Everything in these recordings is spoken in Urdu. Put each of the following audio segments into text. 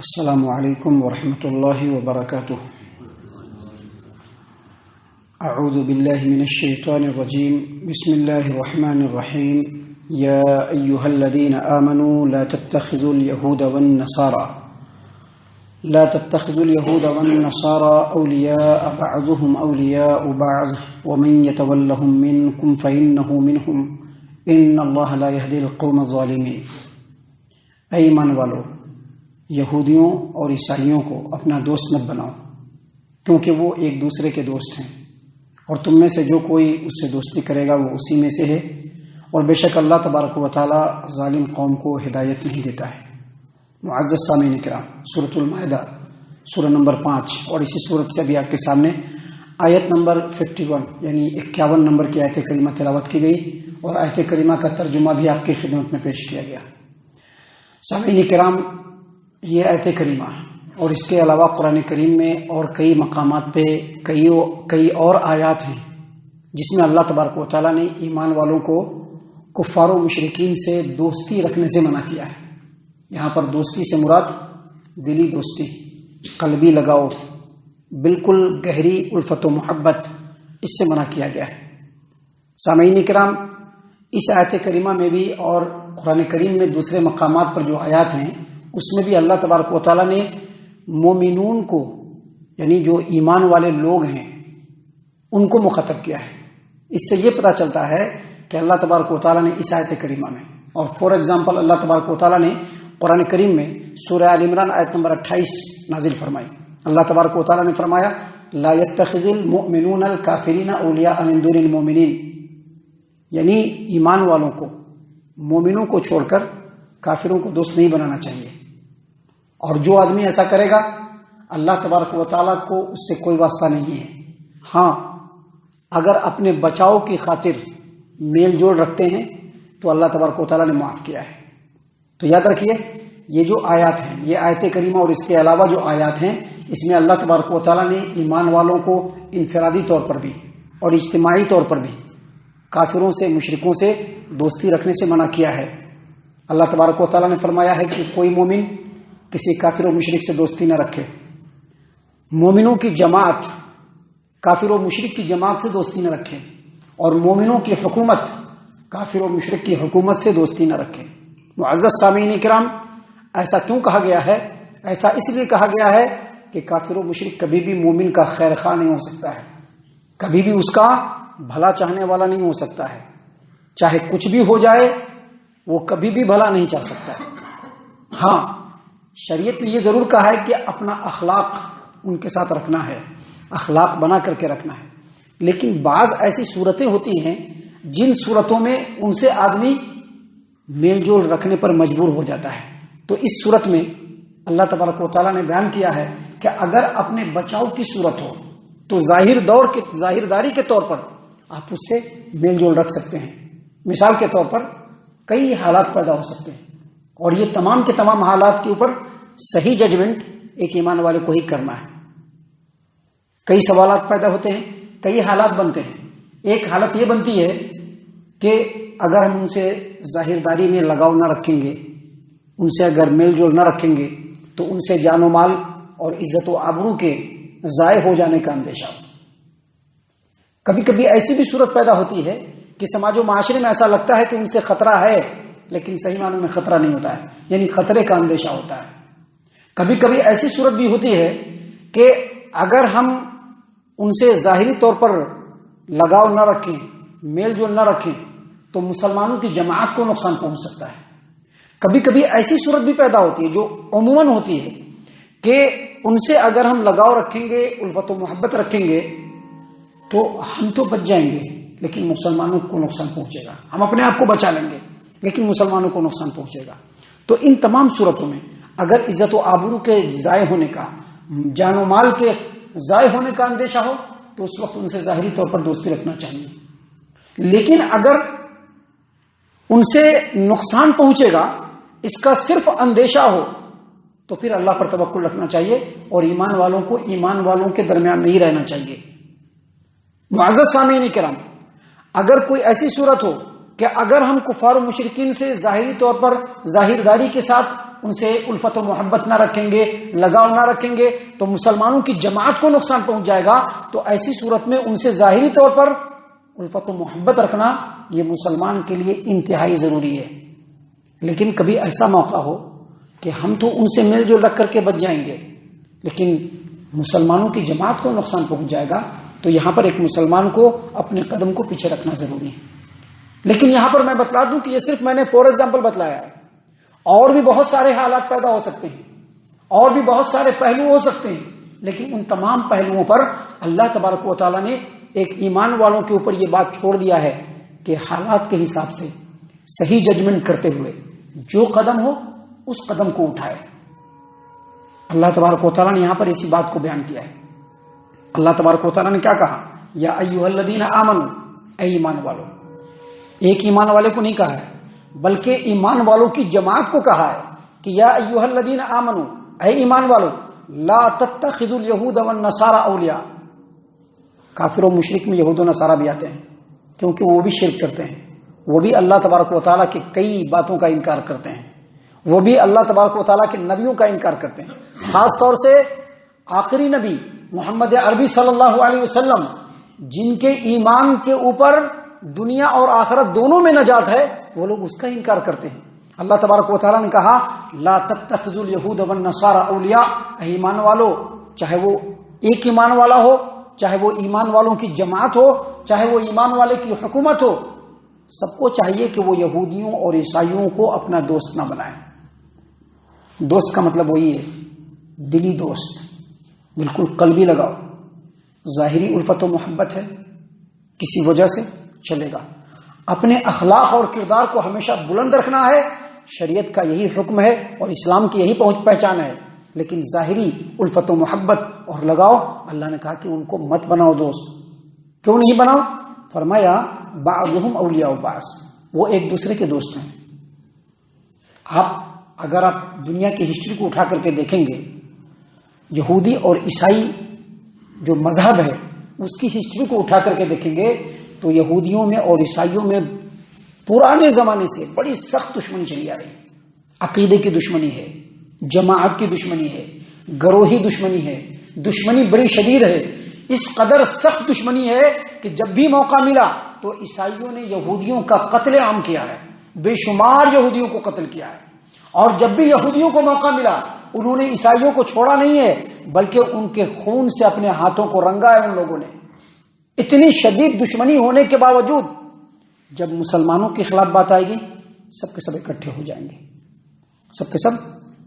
السلام علیکم ورحمۃ اللہ وبرکاتہ۔ اعوذ باللہ من الشیطان الرجیم، بسم اللہ الرحمن الرحیم۔ یا ایہا الذین آمنوا لا تتخذوا اليہود والنصارى اولیاء بعضهم اولیاء بعض ومن يتولهم منکم فإنه منهم ان اللہ لا يهدي القوم الظالمین۔ اے ایمان والو، یہودیوں اور عیسائیوں کو اپنا دوست مت بناؤ، کیونکہ وہ ایک دوسرے کے دوست ہیں، اور تم میں سے جو کوئی اس سے دوستی کرے گا وہ اسی میں سے ہے، اور بے شک اللہ تبارک و تعالی ظالم قوم کو ہدایت نہیں دیتا ہے۔ معزز سامعین کرام، سورۃ المائدہ سورہ نمبر 5 اور اسی سورت سے ابھی آپ کے سامنے آیت نمبر 51 یعنی 51 نمبر کی آیت کریمہ تلاوت کی گئی، اور آیت کریمہ کا ترجمہ بھی آپ کی خدمت میں پیش کیا گیا۔ سامعین کرام، یہ آیت کریمہ اور اس کے علاوہ قرآن کریم میں اور کئی مقامات پہ کئی اور آیات ہیں جس میں اللہ تبارک و تعالیٰ نے ایمان والوں کو کفار و مشرکین سے دوستی رکھنے سے منع کیا ہے۔ یہاں پر دوستی سے مراد دلی دوستی، قلبی لگاؤ، بالکل گہری الفت و محبت، اس سے منع کیا گیا ہے۔ سامعین کرام، اس آیت کریمہ میں بھی اور قرآن کریم میں دوسرے مقامات پر جو آیات ہیں اس میں بھی اللہ تبارک و تعالیٰ نے مومنون کو، یعنی جو ایمان والے لوگ ہیں، ان کو مخاطب کیا ہے۔ اس سے یہ پتہ چلتا ہے کہ اللہ تبارک و تعالیٰ نے اس آیت کریمہ میں، اور فار ایگزامپل اللہ تبارک و تعالیٰ نے قرآن کریم میں سورہ آل عمران آیت نمبر 28 نازل فرمائی۔ اللہ تبارک و تعالیٰ نے فرمایا لا يتخذ المؤمنون الکافرین اولیاء من دون المؤمنین، یعنی ایمان والوں کو، مومنوں کو چھوڑ کر کافروں کو دوست نہیں بنانا چاہیے، اور جو آدمی ایسا کرے گا اللہ تبارک و تعالیٰ کو اس سے کوئی واسطہ نہیں ہے۔ ہاں، اگر اپنے بچاؤ کی خاطر میل جول رکھتے ہیں تو اللہ تبارک و تعالیٰ نے معاف کیا ہے۔ تو یاد رکھیے، یہ جو آیات ہیں، یہ آیت کریمہ اور اس کے علاوہ جو آیات ہیں، اس میں اللہ تبارک و تعالیٰ نے ایمان والوں کو انفرادی طور پر بھی اور اجتماعی طور پر بھی کافروں سے، مشرکوں سے دوستی رکھنے سے منع کیا ہے۔ اللہ تبارک و تعالیٰ نے فرمایا ہے کہ کوئی مومن کسی کافر و مشرک سے دوستی نہ رکھے، مومنوں کی جماعت کافر و مشرک کی جماعت سے دوستی نہ رکھے، اور مومنوں کی حکومت کافر و مشرک کی حکومت سے دوستی نہ رکھے۔ معزز سامعین کرام، ایسا کیوں کہا گیا ہے؟ ایسا اس لیے کہا گیا ہے کہ کافر و مشرک کبھی بھی مومن کا خیر خواہ نہیں ہو سکتا ہے، کبھی بھی اس کا بھلا چاہنے والا نہیں ہو سکتا ہے، چاہے کچھ بھی ہو جائے وہ کبھی بھی بھلا نہیں چاہ سکتا ہے۔ ہاں، شریعت نے یہ ضرور کہا ہے کہ اپنا اخلاق ان کے ساتھ رکھنا ہے، اخلاق بنا کر کے رکھنا ہے، لیکن بعض ایسی صورتیں ہوتی ہیں جن صورتوں میں ان سے آدمی میل جول رکھنے پر مجبور ہو جاتا ہے۔ تو اس صورت میں اللہ تبارک و تعالیٰ نے بیان کیا ہے کہ اگر اپنے بچاؤ کی صورت ہو تو ظاہر داری کے طور پر آپ اس سے میل جول رکھ سکتے ہیں۔ مثال کے طور پر کئی حالات پیدا ہو سکتے ہیں، اور یہ تمام کے تمام حالات کے اوپر صحیح ججمنٹ ایک ایمان والے کو ہی کرنا ہے۔ کئی سوالات پیدا ہوتے ہیں، کئی حالات بنتے ہیں۔ ایک حالت یہ بنتی ہے کہ اگر ہم ان سے ظاہر داری میں لگاؤ نہ رکھیں گے، ان سے اگر میل جول نہ رکھیں گے تو ان سے جان و مال اور عزت و آبرو کے ضائع ہو جانے کا اندیشہ ہو۔ کبھی کبھی ایسی بھی صورت پیدا ہوتی ہے کہ سماج و معاشرے میں ایسا لگتا ہے کہ ان سے خطرہ ہے، لیکن صحیح معنوں میں خطرہ نہیں ہوتا ہے، یعنی خطرے کا اندیشہ ہوتا ہے۔ کبھی کبھی ایسی صورت بھی ہوتی ہے کہ اگر ہم ان سے ظاہری طور پر لگاؤ نہ رکھیں، میل جول نہ رکھیں تو مسلمانوں کی جماعت کو نقصان پہنچ سکتا ہے۔ کبھی کبھی ایسی صورت بھی پیدا ہوتی ہے جو عموماً ہوتی ہے کہ ان سے اگر ہم لگاؤ رکھیں گے، الفت و محبت رکھیں گے تو ہم تو بچ جائیں گے، لیکن مسلمانوں کو نقصان پہنچے گا۔ ہم اپنے آپ کو بچا لیں گے لیکن مسلمانوں کو نقصان پہنچے گا۔ تو ان تمام صورتوں میں اگر عزت و آبرو کے ضائع ہونے کا، جان و مال کے ضائع ہونے کا اندیشہ ہو تو اس وقت ان سے ظاہری طور پر دوستی رکھنا چاہیے، لیکن اگر ان سے نقصان پہنچے گا اس کا صرف اندیشہ ہو تو پھر اللہ پر توکل رکھنا چاہیے، اور ایمان والوں کے درمیان نہیں رہنا چاہیے۔ معزز سامعین کرام، اگر کوئی ایسی صورت ہو کہ اگر ہم کفار و مشرکین سے ظاہری طور پر ظاہر داری کے ساتھ ان سے الفت و محبت نہ رکھیں گے، لگاؤ نہ رکھیں گے تو مسلمانوں کی جماعت کو نقصان پہنچ جائے گا. تو ایسی صورت میں ان سے ظاہری طور پر الفت و محبت رکھنا یہ مسلمان کے لیے انتہائی ضروری ہے. لیکن کبھی ایسا موقع ہو کہ ہم تو ان سے مل جل رکھ کر کے بچ جائیں گے لیکن مسلمانوں کی جماعت کو نقصان پہنچ جائے گا، تو یہاں پر ایک مسلمان کو اپنے قدم کو پیچھے رکھنا ضروری ہے. لیکن یہاں پر میں بتلا دوں کہ یہ صرف میں نے فور ایگزامپل بتلایا ہے، اور بھی بہت سارے حالات پیدا ہو سکتے ہیں اور بھی بہت سارے پہلو ہو سکتے ہیں، لیکن ان تمام پہلوؤں پر اللہ تبارک و تعالیٰ نے ایک ایمان والوں کے اوپر یہ بات چھوڑ دیا ہے کہ حالات کے حساب سے صحیح ججمنٹ کرتے ہوئے جو قدم ہو اس قدم کو اٹھائے. اللہ تبارک و تعالیٰ نے یہاں پر اسی بات کو بیان کیا ہے. اللہ تبارک و تعالیٰ نے کیا کہا؟ یا ایھا الذین آمنوا، اے ایمان والو. ایک ایمان والے کو نہیں کہا ہے بلکہ ایمان والوں کی جماعت کو کہا ہے کہ یا ایھا الذین آمنوا، اے ایمان والو، لا تتخذوا اليہود والنصارى اولیاء. کافر و مشرک میں یہود و نصارہ بھی آتے ہیں کیونکہ وہ بھی شرک کرتے ہیں، وہ بھی اللہ تبارک و تعالیٰ کی کئی باتوں کا انکار کرتے ہیں، وہ بھی اللہ تبارک و تعالیٰ کے نبیوں کا انکار کرتے ہیں. خاص طور سے آخری نبی محمد عربی صلی اللہ علیہ وسلم جن کے ایمان کے اوپر دنیا اور آخرت دونوں میں نجات ہے، وہ لوگ اس کا انکار کرتے ہیں. اللہ تبارک و تعالیٰ نے کہا لا تتخذوا اليہود والنصارى اولیاء. اے ایمان والو، چاہے وہ ایک ایمان والا ہو، چاہے وہ ایمان والوں کی جماعت ہو، چاہے وہ ایمان والے کی حکومت ہو، سب کو چاہیے کہ وہ یہودیوں اور عیسائیوں کو اپنا دوست نہ بنائیں. دوست کا مطلب وہی ہے دلی دوست، بالکل قلبی لگاؤ. ظاہری الفت و محبت ہے کسی وجہ سے چلے گا، اپنے اخلاق اور کردار کو ہمیشہ بلند رکھنا ہے، شریعت کا یہی حکم ہے اور اسلام کی یہی پہچان ہے. لیکن ظاہری الفت و محبت اور لگاؤ، اللہ نے کہا کہ ان کو مت بناؤ دوست. کیوں نہیں بناؤ؟ فرمایا بعضهم اولیاء بعض، وہ ایک دوسرے کے دوست ہیں. اگر آپ دنیا کی ہسٹری کو اٹھا کر کے دیکھیں گے، یہودی اور عیسائی جو مذہب ہے اس کی ہسٹری کو اٹھا کر کے دیکھیں گے تو یہودیوں میں اور عیسائیوں میں پرانے زمانے سے بڑی سخت دشمنی چلی آ رہی ہے. عقیدے کی دشمنی ہے، جماعت کی دشمنی ہے، گروہی دشمنی ہے، دشمنی بڑی شدید ہے. اس قدر سخت دشمنی ہے کہ جب بھی موقع ملا تو عیسائیوں نے یہودیوں کا قتل عام کیا ہے، بے شمار یہودیوں کو قتل کیا ہے. اور جب بھی یہودیوں کو موقع ملا انہوں نے عیسائیوں کو چھوڑا نہیں ہے بلکہ ان کے خون سے اپنے ہاتھوں کو رنگا ہے ان لوگوں نے. اتنی شدید دشمنی ہونے کے باوجود جب مسلمانوں کے خلاف بات آئے گی سب کے سب اکٹھے ہو جائیں گے، سب کے سب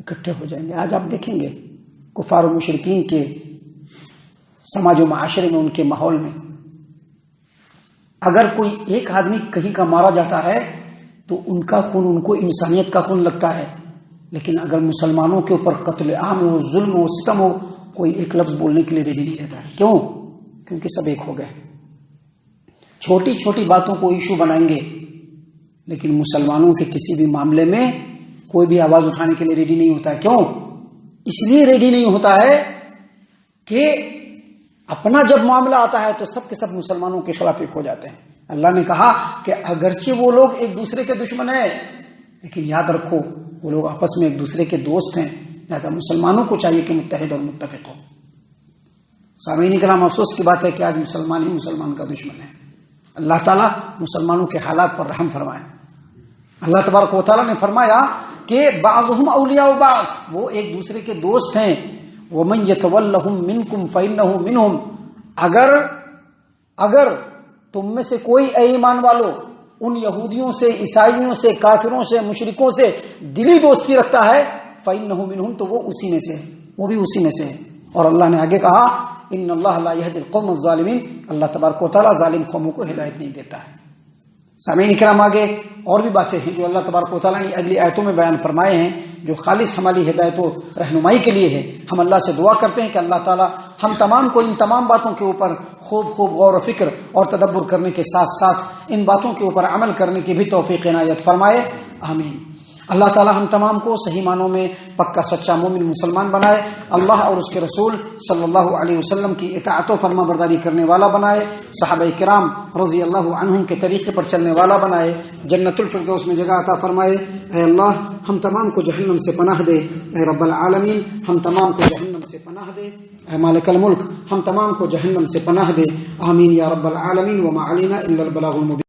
اکٹھے ہو جائیں گے. آج آپ دیکھیں گے کفار و مشرکین کے سماج و معاشرے میں، ان کے ماحول میں اگر کوئی ایک آدمی کہیں کا مارا جاتا ہے تو ان کا خون ان کو انسانیت کا خون لگتا ہے، لیکن اگر مسلمانوں کے اوپر قتل عام ہو، ظلم ہو، ستم ہو، کوئی ایک لفظ بولنے کے لیے ریڈی نہیں رہتا ہے. کیوں؟ کیونکہ سب ایک ہو گئے. چھوٹی چھوٹی باتوں کو ایشو بنائیں گے لیکن مسلمانوں کے کسی بھی معاملے میں کوئی بھی آواز اٹھانے کے لیے ریڈی نہیں ہوتا ہے. کیوں؟ اس لیے ریڈی نہیں ہوتا ہے کہ اپنا جب معاملہ آتا ہے تو سب کے سب مسلمانوں کے خلاف ایک ہو جاتے ہیں. اللہ نے کہا کہ اگرچہ وہ لوگ ایک دوسرے کے دشمن ہیں لیکن یاد رکھو وہ لوگ آپس میں ایک دوسرے کے دوست ہیں، لہذا مسلمانوں کو چاہیے کہ متحد اور متفق ہو. سامعین کرام، افسوس کی بات ہے کہ آج مسلمان ہی مسلمان کا دشمن ہے. اللہ تعالیٰ مسلمانوں کے حالات پر رحم فرمائے. اللہ تبارک و تعالیٰ نے فرمایا کہ بعضهم اولیاء بعض، وہ ایک دوسرے کے دوست ہیں. ومن يتولهم منكم فإنه منهم، اگر تم میں سے کوئی اے ایمان والو ان یہودیوں سے، عیسائیوں سے، کافروں سے، مشرکوں سے دلی دوستی رکھتا ہے فإنه منهم، تو وہ اسی میں سے ہے، وہ بھی اسی میں سے ہے. اور اللہ نے آگے کہا ان اللہ لا يهدي القوم الظالمین، اللہ تبارک و تعالیٰ ظالم قوموں کو ہدایت نہیں دیتا ہے. سامعین کرام، آگے اور بھی باتیں ہیں جو اللہ تبارک و تعالیٰ نے اگلی آیتوں میں بیان فرمائے ہیں جو خالص ہماری ہدایت و رہنمائی کے لیے ہے. ہم اللہ سے دعا کرتے ہیں کہ اللہ تعالیٰ ہم تمام کو ان تمام باتوں کے اوپر خوب غور و فکر اور تدبر کرنے کے ساتھ ساتھ ان باتوں کے اوپر عمل کرنے کی بھی توفیق عنایت فرمائے. آمین. اللہ تعالی ہم تمام کو صحیح معنوں میں پکا سچا مومن مسلمان بنائے، اللہ اور اس کے رسول صلی اللہ علیہ وسلم کی اطاعت و فرما برداری کرنے والا بنائے، صحابہ کرام رضی اللہ عنہم کے طریقے پر چلنے والا بنائے، جنت الفردوس میں جگہ عطا فرمائے۔ اے اللہ ہم تمام کو جہنم سے پناہ دے، اے رب العالمین ہم تمام کو جہنم سے پناہ دے، اے مالک الملک ہم تمام کو جہنم سے پناہ دے، آمین یا رب العالمین۔ وما علینا الا البلاغ المبین۔